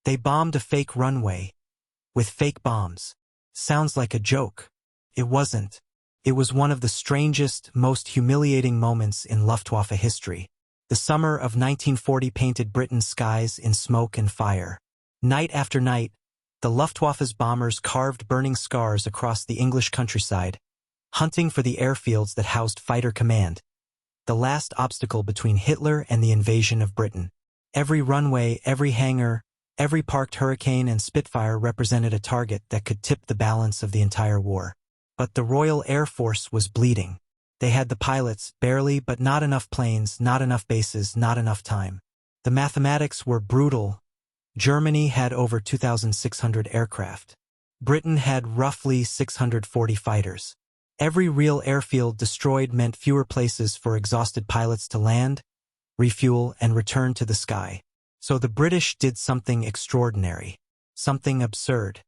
They bombed a fake runway with fake bombs. Sounds like a joke. It wasn't. It was one of the strangest, most humiliating moments in Luftwaffe history. The summer of 1940 painted Britain's skies in smoke and fire. Night after night, the Luftwaffe's bombers carved burning scars across the English countryside, hunting for the airfields that housed Fighter Command, the last obstacle between Hitler and the invasion of Britain. Every runway, every hangar, every parked Hurricane and Spitfire represented a target that could tip the balance of the entire war. But the Royal Air Force was bleeding. They had the pilots, barely, but not enough planes, not enough bases, not enough time. The mathematics were brutal. Germany had over 2,600 aircraft. Britain had roughly 640 fighters. Every real airfield destroyed meant fewer places for exhausted pilots to land, refuel, and return to the sky. So the British did something extraordinary, something absurd,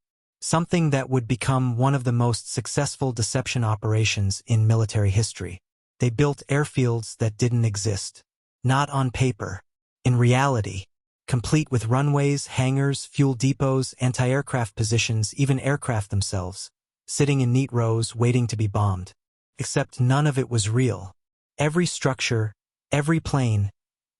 something that would become one of the most successful deception operations in military history. They built airfields that didn't exist. Not on paper. In reality. Complete with runways, hangars, fuel depots, anti-aircraft positions, even aircraft themselves, sitting in neat rows waiting to be bombed. Except none of it was real. Every structure, every plane,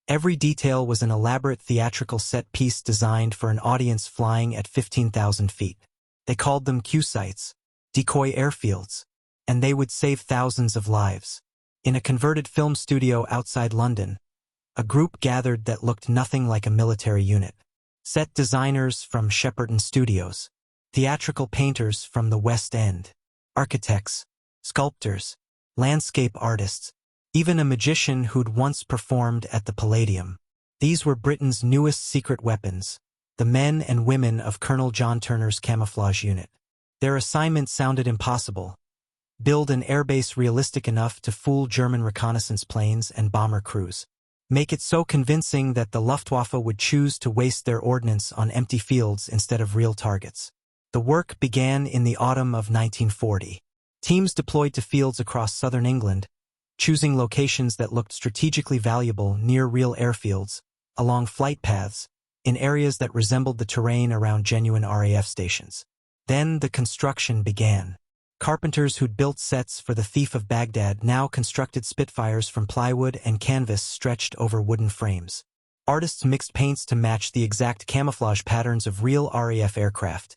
every detail was an elaborate theatrical set piece designed for an audience flying at 15,000 feet. They called them Q sites, decoy airfields, and they would save thousands of lives. In a converted film studio outside London, a group gathered that looked nothing like a military unit. Set designers from Shepperton Studios, theatrical painters from the West End, architects, sculptors, landscape artists, even a magician who'd once performed at the Palladium. These were Britain's newest secret weapons, the men and women of Colonel John Turner's camouflage unit. Their assignment sounded impossible. Build an airbase realistic enough to fool German reconnaissance planes and bomber crews. Make it so convincing that the Luftwaffe would choose to waste their ordnance on empty fields instead of real targets. The work began in the autumn of 1940. Teams deployed to fields across southern England, choosing locations that looked strategically valuable near real airfields, along flight paths, in areas that resembled the terrain around genuine RAF stations. Then the construction began. Carpenters who'd built sets for The Thief of Baghdad now constructed Spitfires from plywood and canvas stretched over wooden frames. Artists mixed paints to match the exact camouflage patterns of real RAF aircraft,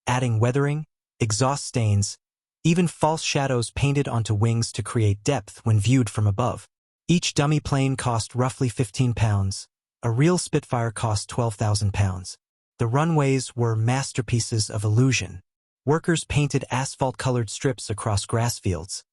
adding weathering, exhaust stains, even false shadows painted onto wings to create depth when viewed from above. Each dummy plane cost roughly £15. A real Spitfire cost £12,000. The runways were masterpieces of illusion. Workers painted asphalt-colored strips across grass fields,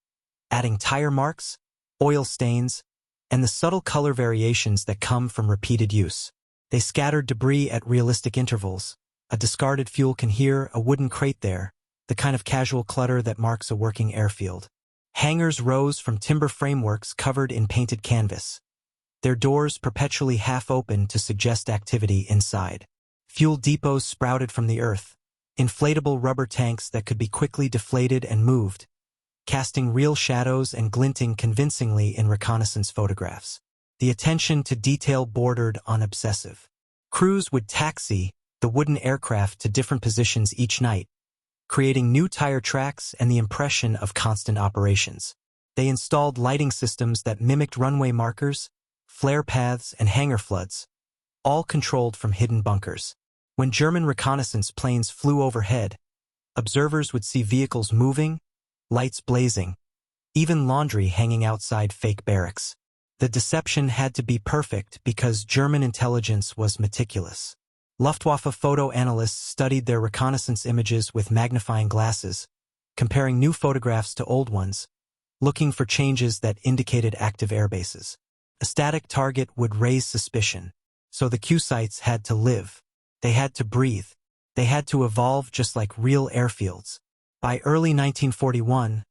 adding tire marks, oil stains, and the subtle color variations that come from repeated use. They scattered debris at realistic intervals, a discarded fuel can here, a wooden crate there, the kind of casual clutter that marks a working airfield. Hangars rose from timber frameworks covered in painted canvas, their doors perpetually half open to suggest activity inside. Fuel depots sprouted from the earth, inflatable rubber tanks that could be quickly deflated and moved, casting real shadows and glinting convincingly in reconnaissance photographs. The attention to detail bordered on obsessive. Crews would taxi the wooden aircraft to different positions each night, creating new tire tracks and the impression of constant operations. They installed lighting systems that mimicked runway markers, flare paths, and hangar floods, all controlled from hidden bunkers. When German reconnaissance planes flew overhead, observers would see vehicles moving, lights blazing, even laundry hanging outside fake barracks. The deception had to be perfect because German intelligence was meticulous. Luftwaffe photo analysts studied their reconnaissance images with magnifying glasses, comparing new photographs to old ones, looking for changes that indicated active airbases. A static target would raise suspicion, so the Q sites had to live. They had to breathe. They had to evolve just like real airfields. By early 1941,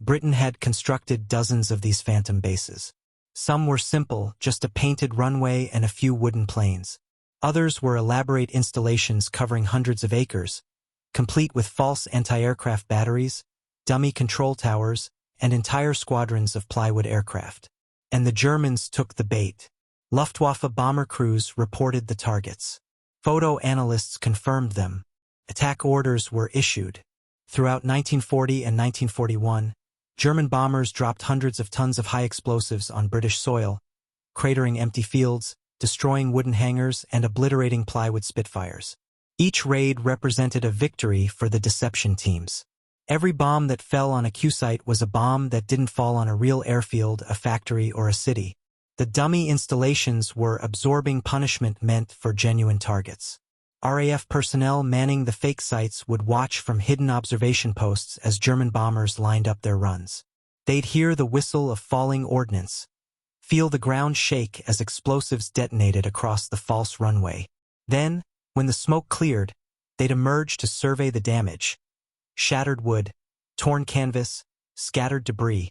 Britain had constructed dozens of these phantom bases. Some were simple, just a painted runway and a few wooden planes. Others were elaborate installations covering hundreds of acres, complete with false anti-aircraft batteries, dummy control towers, and entire squadrons of plywood aircraft. And the Germans took the bait. Luftwaffe bomber crews reported the targets. Photo analysts confirmed them. Attack orders were issued. Throughout 1940 and 1941, German bombers dropped hundreds of tons of high explosives on British soil, cratering empty fields, destroying wooden hangars, and obliterating plywood Spitfires. Each raid represented a victory for the deception teams. Every bomb that fell on a Q site was a bomb that didn't fall on a real airfield, a factory, or a city. The dummy installations were absorbing punishment meant for genuine targets. RAF personnel manning the fake sites would watch from hidden observation posts as German bombers lined up their runs. They'd hear the whistle of falling ordnance, feel the ground shake as explosives detonated across the false runway. Then, when the smoke cleared, they'd emerge to survey the damage, shattered wood, torn canvas, scattered debris,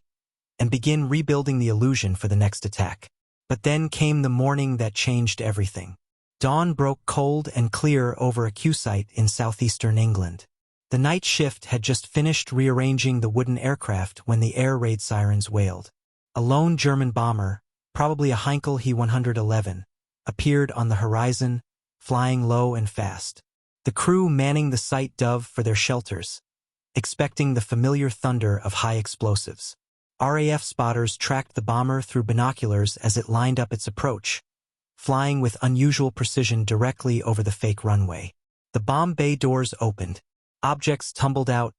and begin rebuilding the illusion for the next attack. But then came the morning that changed everything. Dawn broke cold and clear over a Q site in southeastern England. The night shift had just finished rearranging the wooden aircraft when the air raid sirens wailed. A lone German bomber, probably a Heinkel He-111, appeared on the horizon, flying low and fast. The crew manning the site dove for their shelters, expecting the familiar thunder of high explosives. RAF spotters tracked the bomber through binoculars as it lined up its approach, flying with unusual precision directly over the fake runway. The bomb bay doors opened. Objects tumbled out,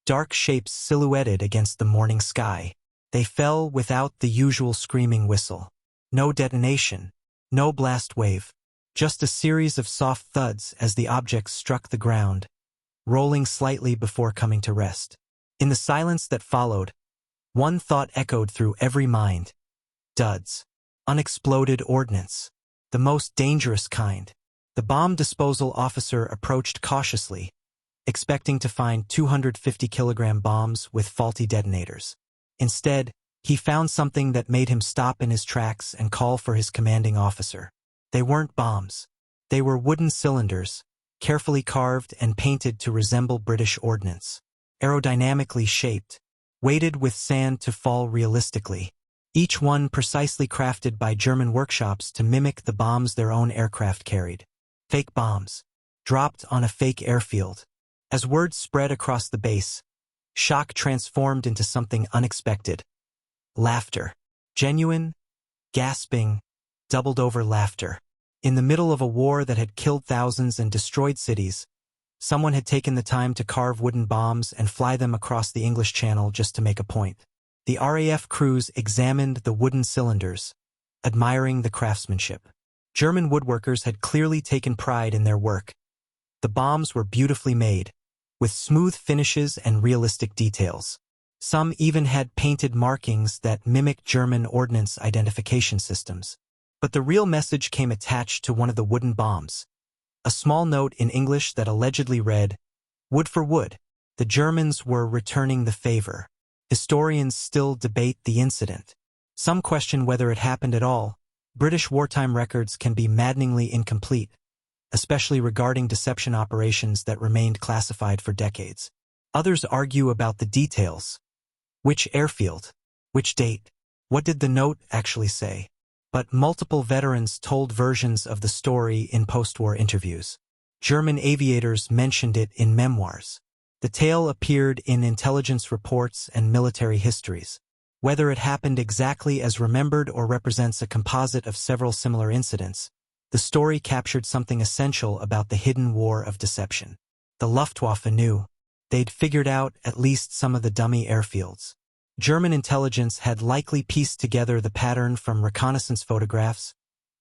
dark shapes silhouetted against the morning sky. They fell without the usual screaming whistle. No detonation, no blast wave, just a series of soft thuds as the objects struck the ground, rolling slightly before coming to rest. In the silence that followed, one thought echoed through every mind. Duds. Unexploded ordnance. The most dangerous kind. The bomb disposal officer approached cautiously, expecting to find 250-kilogram bombs with faulty detonators. Instead, he found something that made him stop in his tracks and call for his commanding officer. They weren't bombs. They were wooden cylinders, carefully carved and painted to resemble British ordnance. Aerodynamically shaped, weighted with sand to fall realistically. Each one precisely crafted by German workshops to mimic the bombs their own aircraft carried. Fake bombs, dropped on a fake airfield. As word spread across the base, shock transformed into something unexpected. Laughter. Genuine, gasping, doubled-over laughter. In the middle of a war that had killed thousands and destroyed cities, someone had taken the time to carve wooden bombs and fly them across the English Channel just to make a point. The RAF crews examined the wooden cylinders, admiring the craftsmanship. German woodworkers had clearly taken pride in their work. The bombs were beautifully made, with smooth finishes and realistic details. Some even had painted markings that mimicked German ordnance identification systems. But the real message came attached to one of the wooden bombs. A small note in English that allegedly read, "Wood for wood." The Germans were returning the favor. Historians still debate the incident. Some question whether it happened at all. British wartime records can be maddeningly incomplete, especially regarding deception operations that remained classified for decades. Others argue about the details. Which airfield? Which date? What did the note actually say? But multiple veterans told versions of the story in post-war interviews. German aviators mentioned it in memoirs. The tale appeared in intelligence reports and military histories. Whether it happened exactly as remembered or represents a composite of several similar incidents, the story captured something essential about the hidden war of deception. The Luftwaffe knew. They'd figured out at least some of the dummy airfields. German intelligence had likely pieced together the pattern from reconnaissance photographs,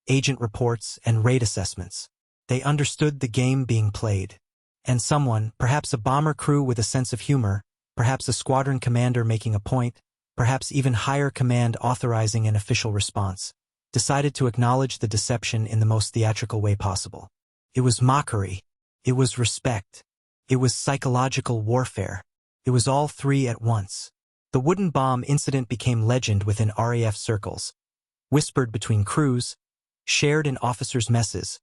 agent reports, and raid assessments. They understood the game being played. And someone, perhaps a bomber crew with a sense of humor, perhaps a squadron commander making a point, perhaps even higher command authorizing an official response, decided to acknowledge the deception in the most theatrical way possible. It was mockery. It was respect. It was psychological warfare. It was all three at once. The wooden bomb incident became legend within RAF circles, whispered between crews, shared in officers' messes,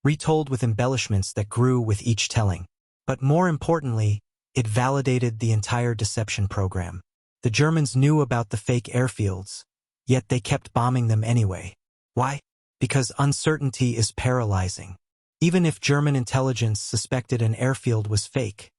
retold with embellishments that grew with each telling. But more importantly, it validated the entire deception program. The Germans knew about the fake airfields, yet they kept bombing them anyway. Why? Because uncertainty is paralyzing. Even if German intelligence suspected an airfield was fake,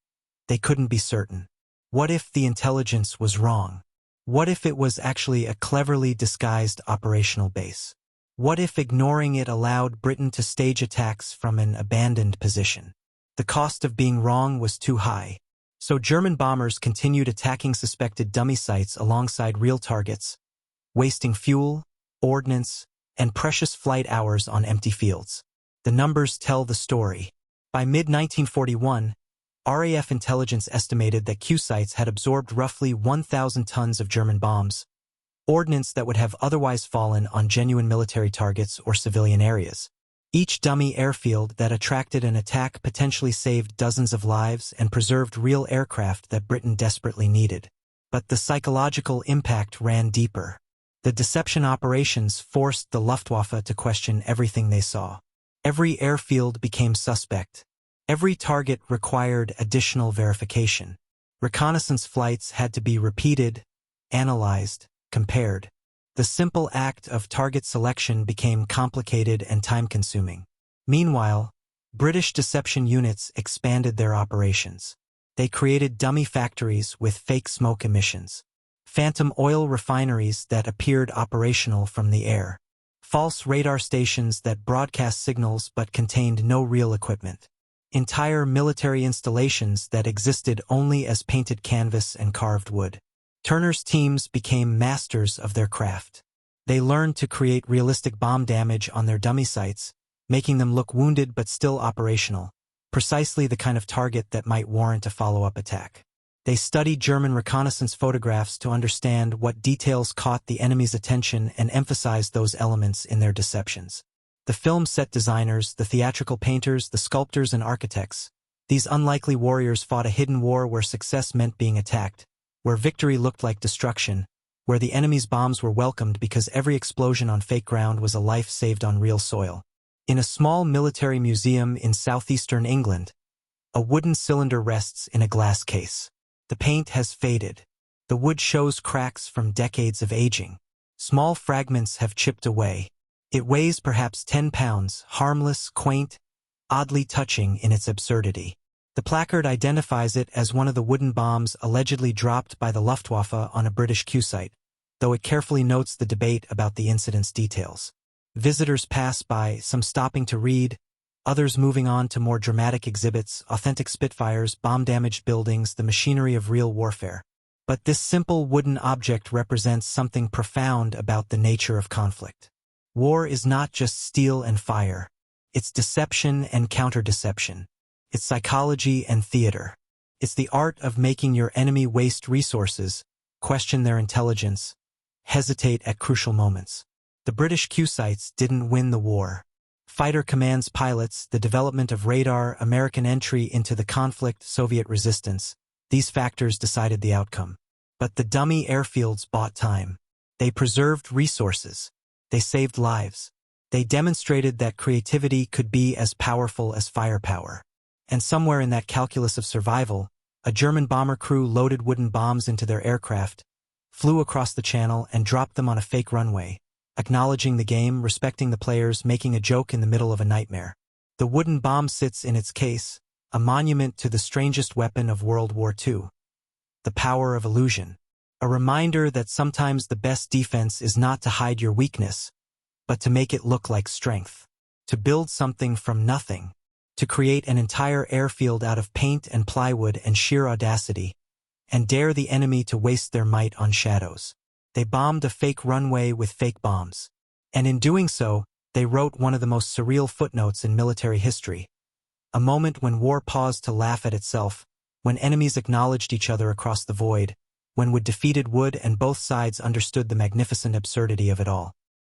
they couldn't be certain. What if the intelligence was wrong? What if it was actually a cleverly disguised operational base? What if ignoring it allowed Britain to stage attacks from an abandoned position? The cost of being wrong was too high. So German bombers continued attacking suspected dummy sites alongside real targets, wasting fuel, ordnance, and precious flight hours on empty fields. The numbers tell the story. By mid-1941, RAF intelligence estimated that Q sites had absorbed roughly 1,000 tons of German bombs, ordnance that would have otherwise fallen on genuine military targets or civilian areas. Each dummy airfield that attracted an attack potentially saved dozens of lives and preserved real aircraft that Britain desperately needed. But the psychological impact ran deeper. The deception operations forced the Luftwaffe to question everything they saw. Every airfield became suspect. Every target required additional verification. Reconnaissance flights had to be repeated, analyzed, compared. The simple act of target selection became complicated and time-consuming. Meanwhile, British deception units expanded their operations. They created dummy factories with fake smoke emissions, phantom oil refineries that appeared operational from the air, false radar stations that broadcast signals but contained no real equipment, entire military installations that existed only as painted canvas and carved wood. Turner's teams became masters of their craft. They learned to create realistic bomb damage on their dummy sites, making them look wounded but still operational, precisely the kind of target that might warrant a follow-up attack. They studied German reconnaissance photographs to understand what details caught the enemy's attention and emphasized those elements in their deceptions. The film set designers, the theatrical painters, the sculptors and architects, these unlikely warriors fought a hidden war where success meant being attacked, where victory looked like destruction, where the enemy's bombs were welcomed because every explosion on fake ground was a life saved on real soil. In a small military museum in southeastern England, a wooden cylinder rests in a glass case. The paint has faded. The wood shows cracks from decades of aging. Small fragments have chipped away. It weighs perhaps 10 pounds, harmless, quaint, oddly touching in its absurdity. The placard identifies it as one of the wooden bombs allegedly dropped by the Luftwaffe on a British Q site, though it carefully notes the debate about the incident's details. Visitors pass by, some stopping to read, others moving on to more dramatic exhibits, authentic Spitfires, bomb-damaged buildings, the machinery of real warfare. But this simple wooden object represents something profound about the nature of conflict. War is not just steel and fire. It's deception and counter-deception. It's psychology and theater. It's the art of making your enemy waste resources, question their intelligence, hesitate at crucial moments. The British Q sites didn't win the war. Fighter commands pilots, the development of radar, American entry into the conflict, Soviet resistance, these factors decided the outcome. But the dummy airfields bought time. They preserved resources. They saved lives. They demonstrated that creativity could be as powerful as firepower. And somewhere in that calculus of survival, a German bomber crew loaded wooden bombs into their aircraft, flew across the channel and dropped them on a fake runway, acknowledging the game, respecting the players, making a joke in the middle of a nightmare. The wooden bomb sits in its case, a monument to the strangest weapon of World War II. The power of illusion. A reminder that sometimes the best defense is not to hide your weakness, but to make it look like strength. To build something from nothing. To create an entire airfield out of paint and plywood and sheer audacity, and dare the enemy to waste their might on shadows. They bombed a fake runway with fake bombs. And in doing so, they wrote one of the most surreal footnotes in military history. A moment when war paused to laugh at itself, when enemies acknowledged each other across the void, when wood defeated wood and both sides understood the magnificent absurdity of it all.